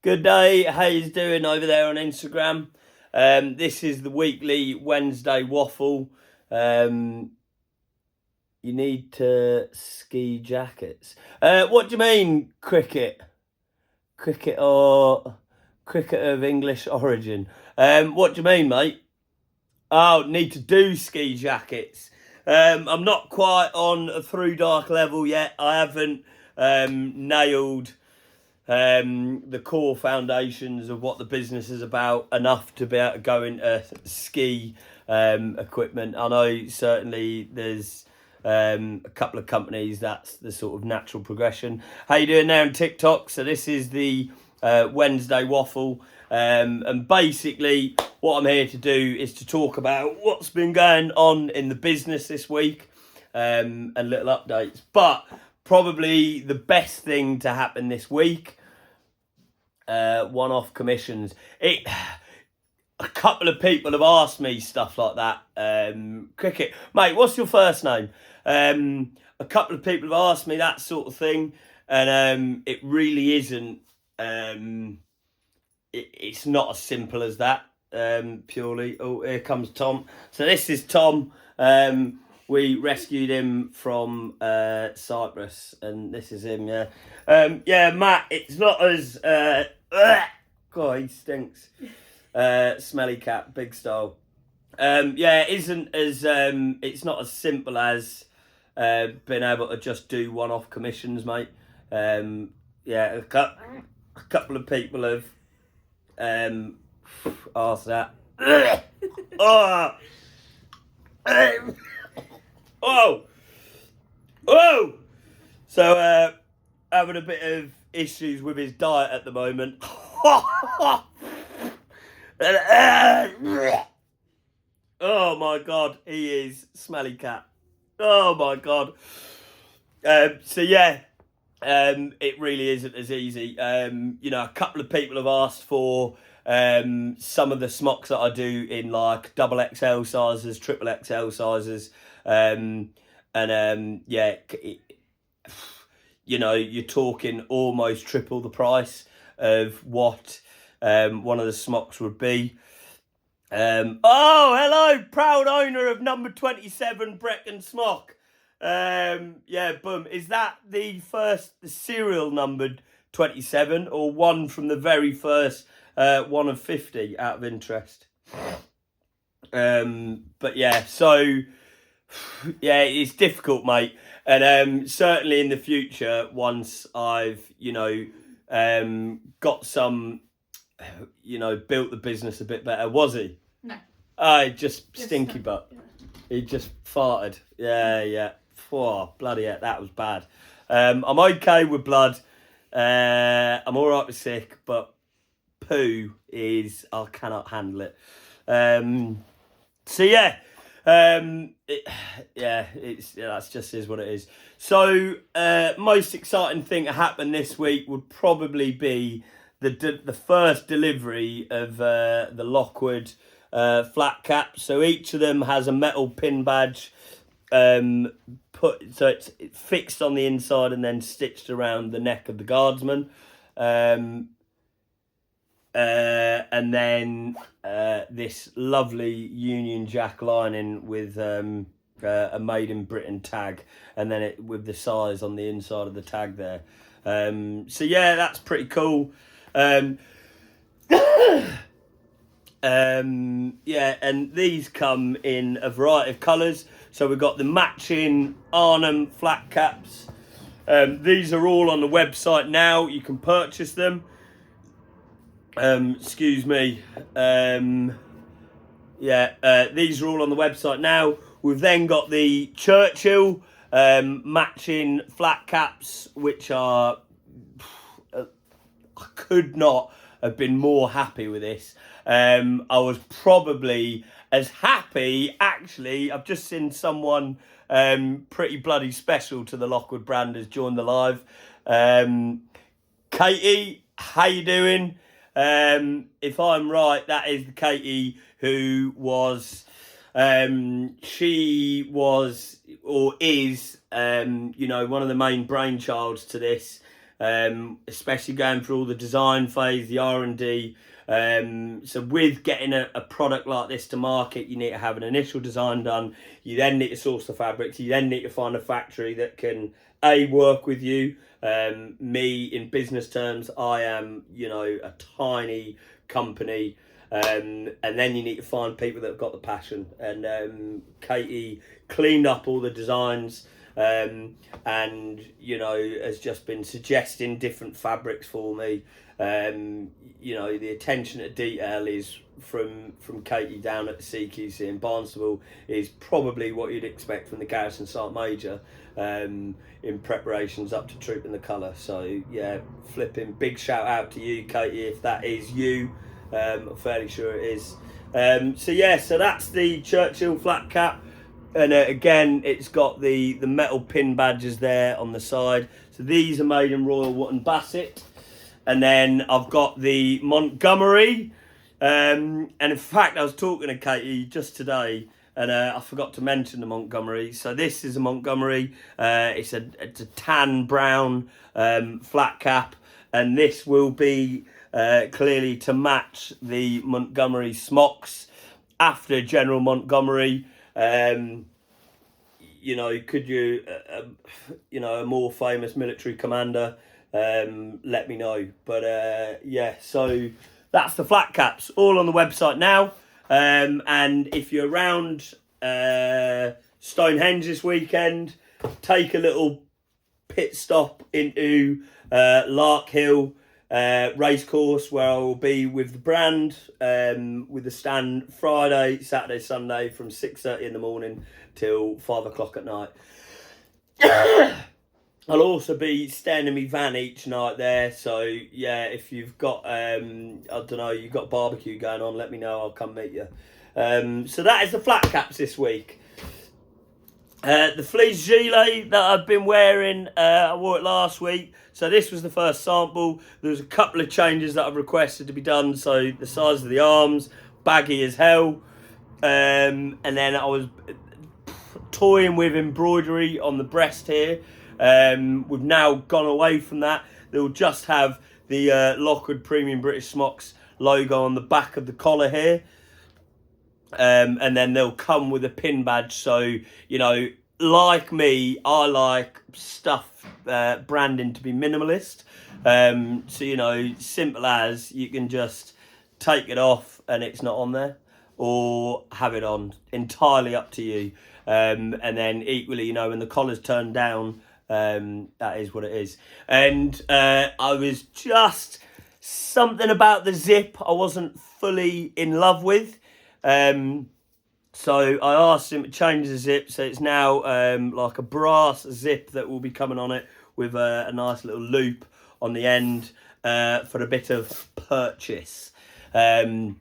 Good day, how you doing over there on Instagram? This is the weekly Wednesday Waffle. You need to ski jackets. What do you mean, cricket? Cricket or cricket of English origin? What do you mean, mate? Oh, need to do ski jackets. I'm not quite on a through dark level yet. I haven't nailed the core foundations of what the business is about enough to be able to go into ski equipment. I know certainly there's a couple of companies that's the sort of natural progression. How you doing there on TikTok? So this is the Wednesday Waffle, and basically what I'm here to do is to talk about what's been going on in the business this week, and little updates. But probably the best thing to happen this week, one-off commissions. A couple of people have asked me stuff like that. Cricket, mate, what's your first name? A couple of people have asked me that sort of thing, and it really isn't. It's not as simple as that. Purely. Oh, here comes Tom. So this is Tom. We rescued him from Cyprus, and this is him. Yeah, Matt. It's not as. God, he stinks. Smelly cat, big style. It isn't as. It's not as simple as being able to just do one-off commissions, mate. A couple of people have asked that. Oh! So, having a bit of issues with his diet at the moment. Oh my God, he is smelly cat. Oh my God. It really isn't as easy. A couple of people have asked for some of the smocks that I do in like double XL sizes, triple XL sizes, you're talking almost triple the price of what one of the smocks would be. Hello, proud owner of number 27 Brecon Smock. Boom. Is that the serial numbered 27, or one from the very first one of 50 out of interest? It's difficult, mate. And certainly in the future, once I've, got some, built the business a bit better. Was he? No. Just stinky butt. Yeah. He just farted. Yeah. Oh, bloody hell, that was bad. I'm okay with blood. I'm all right with sick, but poo is, I cannot handle it. That's just is what it is. So, most exciting thing to happen this week would probably be the first delivery of the Lockwood flat caps. So each of them has a metal pin badge, so it's fixed on the inside and then stitched around the neck of the guardsman. And then this lovely Union Jack lining with a Made in Britain tag, and then it with the size on the inside of the tag there. That's pretty cool. And these come in a variety of colours. So we've got the matching Arnhem flat caps. These are all on the website now. You can purchase them. These are all on the website now. We've then got the Churchill matching flat caps, which are... I could not have been more happy with this. I was probably as happy, actually. I've just seen someone pretty bloody special to the Lockwood brand has joined the live. Katie, how you doing? If I'm right, that is the Katie who was, she was or is, one of the main brainchilds to this. especially going through all the design phase, the R&D. So with getting a product like this to market, you need to have an initial design done. You then need to source the fabrics. You then need to find a factory that can work with you. Me, in business terms, I am, a tiny company. And then you need to find people that have got the passion. And Katie cleaned up all the designs, and has just been suggesting different fabrics for me. The attention to detail is from Katie down at the CQC in Barnstable is probably what you'd expect from the Garrison Site Major, in preparations up to trooping the colour. So yeah, flipping big shout out to you, Katie, if that is you. I'm fairly sure it is. So that's the Churchill flat cap, and again it's got the metal pin badges there on the side. So these are made in Royal Wootton Basset. And then I've got the Montgomery, and in fact I was talking to Katie just today, and I forgot to mention the Montgomery. So this is a Montgomery. It's a tan brown flat cap, and this will be clearly to match the Montgomery smocks after General Montgomery. Could you, a more famous military commander, let me know. But so that's the flat caps, all on the website now. And if you're around Stonehenge this weekend, take a little pit stop into Larkhill Racecourse, where I will be with the brand, with the stand Friday, Saturday, Sunday from 6:30 in the morning till 5 o'clock at night. I'll also be staying in my van each night there. So yeah, if you've got you've got barbecue going on, let me know. I'll come meet you. So that is the flat caps this week. The fleece gilet that I've been wearing, I wore it last week. So this was the first sample. There's a couple of changes that I've requested to be done. So the size of the arms, baggy as hell. And then I was toying with embroidery on the breast here. We've now gone away from that. They'll just have the Lockwood Premium British Smocks logo on the back of the collar here. And then they'll come with a pin badge. So, like me, I like stuff, branding to be minimalist. So, simple as you can just take it off and it's not on there, or have it on, entirely up to you. And then equally, when the collar's turned down, that is what it is. And I was just something about the zip I wasn't fully in love with. So I asked him to change the zip, so it's now like a brass zip that will be coming on it with a nice little loop on the end for a bit of purchase. So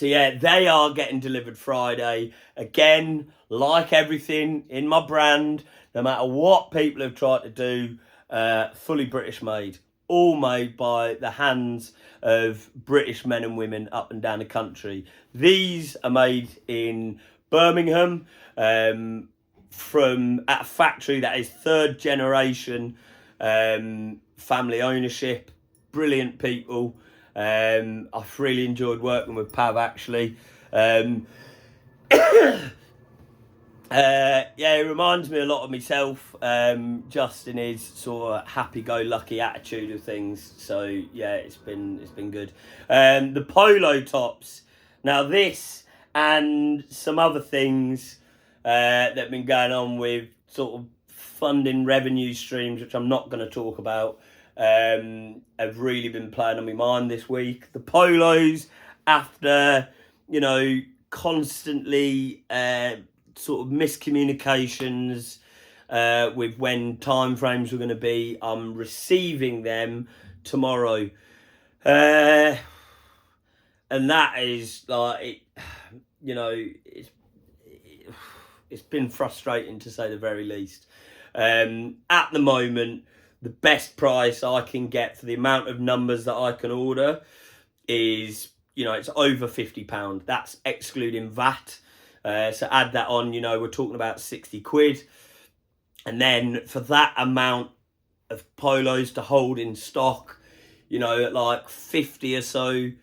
yeah, they are getting delivered Friday. Again, like everything in my brand, no matter what people have tried to do, fully British made. All made by the hands of British men and women up and down the country. These are made in Birmingham, from at a factory that is third generation family ownership. Brilliant people. I've really enjoyed working with Pav, actually. It reminds me a lot of myself, just in his sort of happy-go-lucky attitude of things. So yeah, it's been good. The polo tops. Now this and some other things that have been going on with sort of funding revenue streams, which I'm not going to talk about, have really been playing on my mind this week. The polos, after constantly sort of miscommunications with when timeframes were going to be, I'm receiving them tomorrow, and that is like it's been frustrating, to say the very least. At the moment, the best price I can get for the amount of numbers that I can order is, it's over £50. That's excluding VAT. So add that on, we're talking about 60 quid. And then for that amount of polos to hold in stock, you know, at like 50 or so. You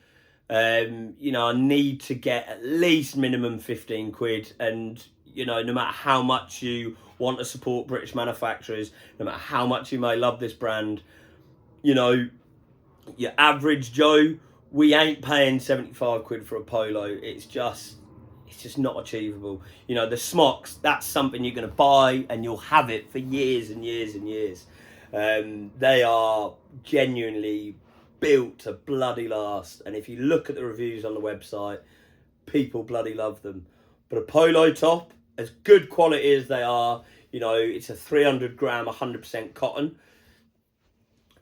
know, I need to get at least minimum 15 quid. And, you know, no matter how much you want to support British manufacturers, no matter how much you may love this brand, you know, your average Joe, we ain't paying 75 quid for a polo. It's just not achievable. You know, the smocks, that's something you're going to buy and you'll have it for years and years and years. They are genuinely built to bloody last. And if you look at the reviews on the website, people bloody love them. But a polo top, as good quality as they are, you know, it's a 300 gram, 100% cotton.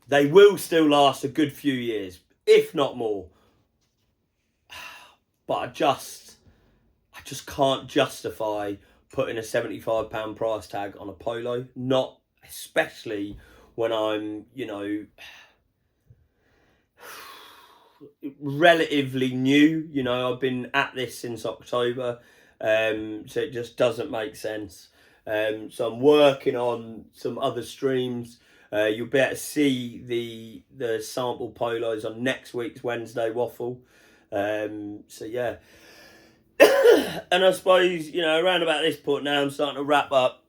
They will still last a good few years, if not more. But I just can't justify putting a £75 price tag on a polo. Not especially when I'm, you know, relatively new. You know, I've been at this since October, so it just doesn't make sense. So I'm working on some other streams. You'll be able to see the sample polos on next week's Wednesday Waffle. So yeah. And I suppose, you know, around about this point now, I'm starting to wrap up.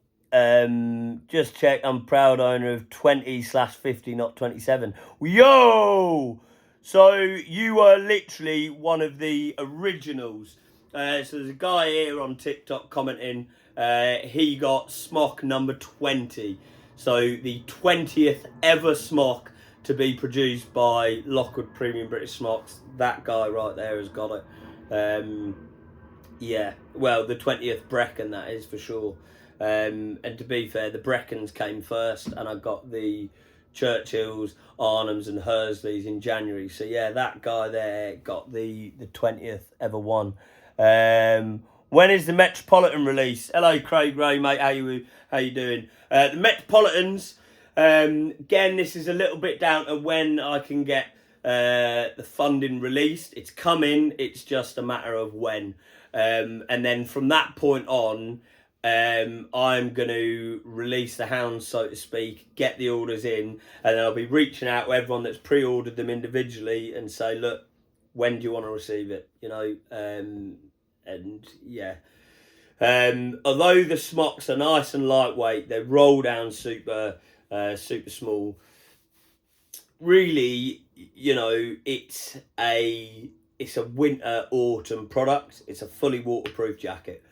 Just check, I'm proud owner of 20/50, not 27. Yo! So you were literally one of the originals. So there's a guy here on TikTok commenting, he got smock number 20. So the 20th ever smock to be produced by Lockwood Premium British Smocks. That guy right there has got it. Yeah, well, the 20th Brecon, that is for sure. And to be fair, the Brecons came first, and I got the Churchills, Arnhems and Hursleys in January. So yeah, that guy there got the 20th ever one. When is the Metropolitan release? Hello, Craig Ray, mate. How you doing? The Metropolitans. Again, this is a little bit down to when I can get the funding released. It's coming. It's just a matter of when. And then from that point on, I'm going to release the hounds, so to speak, get the orders in, and then I'll be reaching out to everyone that's pre-ordered them individually and say, look, when do you want to receive it? You know, and yeah. Although the smocks are nice and lightweight, they're roll down super small. Really, you know, it's a winter autumn product. It's a fully waterproof jacket.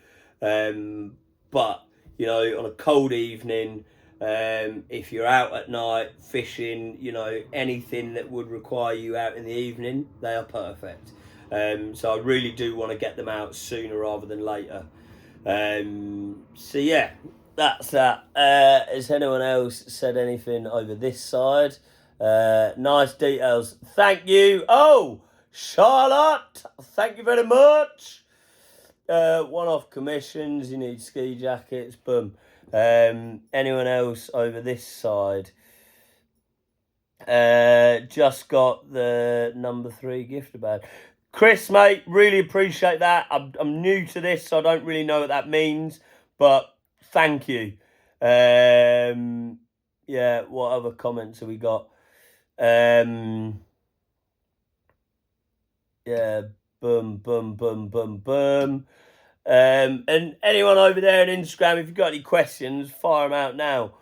But you know, on a cold evening, if you're out at night fishing, you know, anything that would require you out in the evening, they are perfect. So I really do want to get them out sooner rather than later. So yeah, that's that. Has anyone else said anything over this side? Nice details. Thank you. Oh, Charlotte, thank you very much. One-off commissions, you need ski jackets, boom. Anyone else over this side? Just got the number 3 gift bag. Chris, mate, really appreciate that. I'm new to this, so I don't really know what that means, but thank you. Yeah, what other comments have we got? Yeah, boom, boom, boom, boom, boom. And anyone over there on Instagram, if you've got any questions, fire them out now.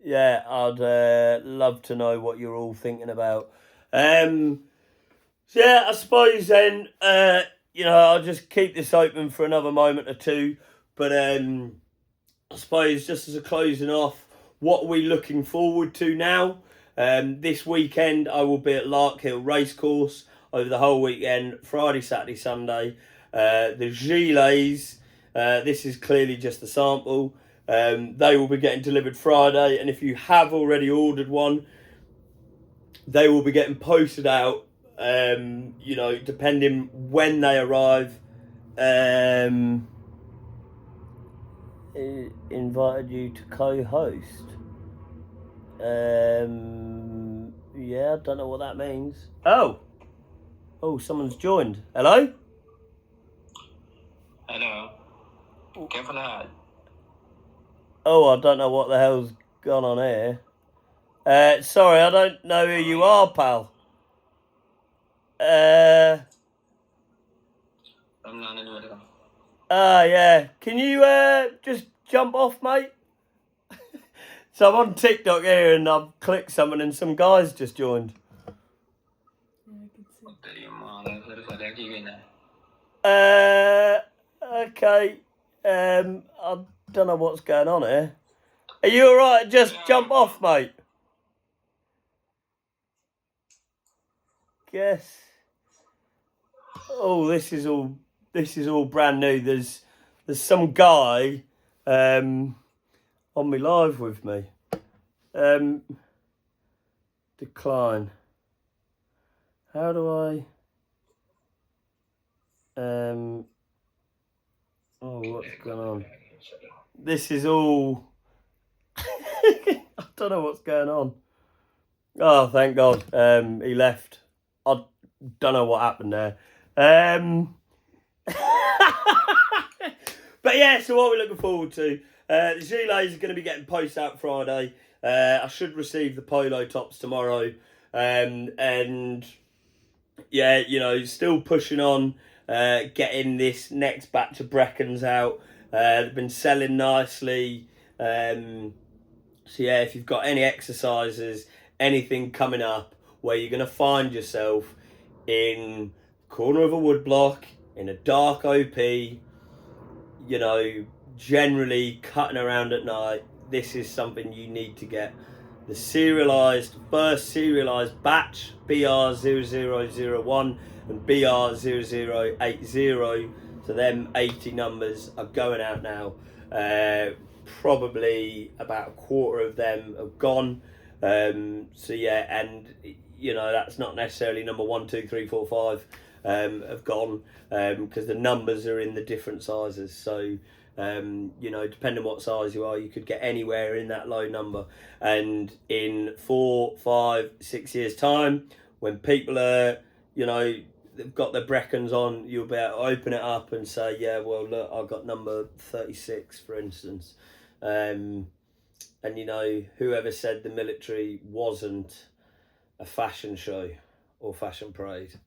Yeah, I'd love to know what you're all thinking about. So yeah, I suppose then, you know, I'll just keep this open for another moment or two. But I suppose just as a closing off, what are we looking forward to now? This weekend, I will be at Larkhill Racecourse over the whole weekend, Friday, Saturday, Sunday. The gilets, this is clearly just the sample. They will be getting delivered Friday, and if you have already ordered one, they will be getting posted out, you know, depending when they arrive. Invited you to co-host. Yeah, I don't know what that means. Oh, someone's joined. Hello? Hello. Kevin. Oh, I don't know what the hell's gone on here? Sorry, I don't know who you are, pal. Yeah. Can you just jump off, mate? So I'm on TikTok here and I've clicked something and some guys just joined. Okay. I don't know what's going on here. Are you alright? Just jump off, mate. Guess. Oh, this is all brand new. There's some guy on me live with me. Decline. How do I oh, what's going on? This is all I don't know what's going on. Oh, thank God. He left. I don't know what happened there. But yeah, so what we're looking forward to. The Gilets are going to be getting post out Friday. I should receive the polo tops tomorrow. And yeah, you know, still pushing on, getting this next batch of Breckons out. They've been selling nicely. So yeah, if you've got any exercises, anything coming up where you're going to find yourself in the corner of a woodblock, in a dark OP, you know, generally cutting around at night, this is something you need to get. The first serialised batch, BR0001 and BR0080. So them 80 numbers are going out now. Probably about a quarter of them have gone. So yeah, and you know, that's not necessarily number 1, 2, 3, 4, 5 have gone, because the numbers are in the different sizes. So you know, depending on what size you are, you could get anywhere in that low number. And in 4, 5, 6 years time, when people are, you know, they've got their Breckons on, you'll be able to open it up and say, yeah, well, look, I've got number 36, for instance. And you know, whoever said the military wasn't a fashion show or fashion parade,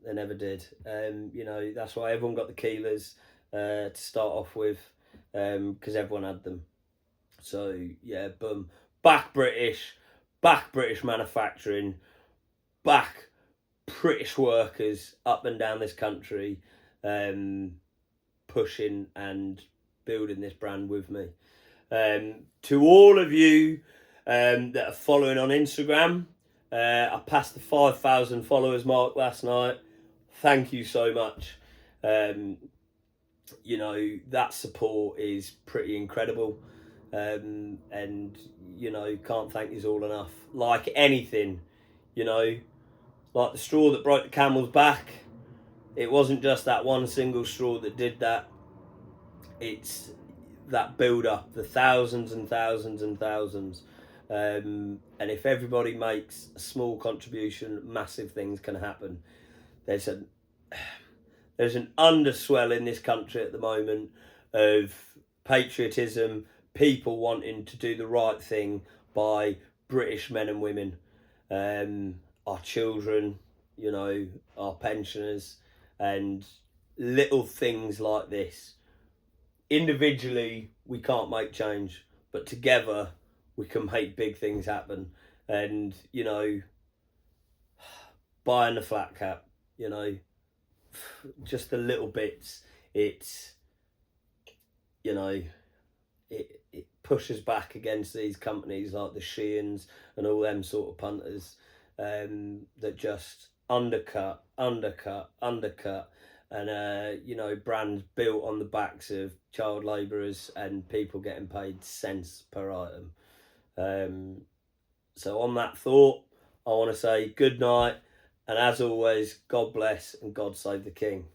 they never did. You know, that's why everyone got the Keelers to start off with, because everyone had them. So yeah, boom, back British manufacturing, back British workers up and down this country, pushing and building this brand with me. To all of you that are following on Instagram, I passed the 5,000 followers mark last night. Thank you so much. You know, that support is pretty incredible. And, you know, can't thank you all enough. Like anything, you know, like the straw that broke the camel's back, it wasn't just that one single straw that did that. It's that build up, the thousands and thousands and thousands. And if everybody makes a small contribution, massive things can happen. There's an underswell in this country at the moment of patriotism, people wanting to do the right thing by British men and women, our children, you know, our pensioners, and little things like this. Individually, we can't make change, but together we can make big things happen. And, you know, buying the flat cap, you know, just the little bits, it's, you know, it pushes back against these companies like the Sheehan's and all them sort of punters, that just undercut, and you know, brands built on the backs of child labourers and people getting paid cents per item. So on that thought, I want to say good night, and as always, God bless and God save the King.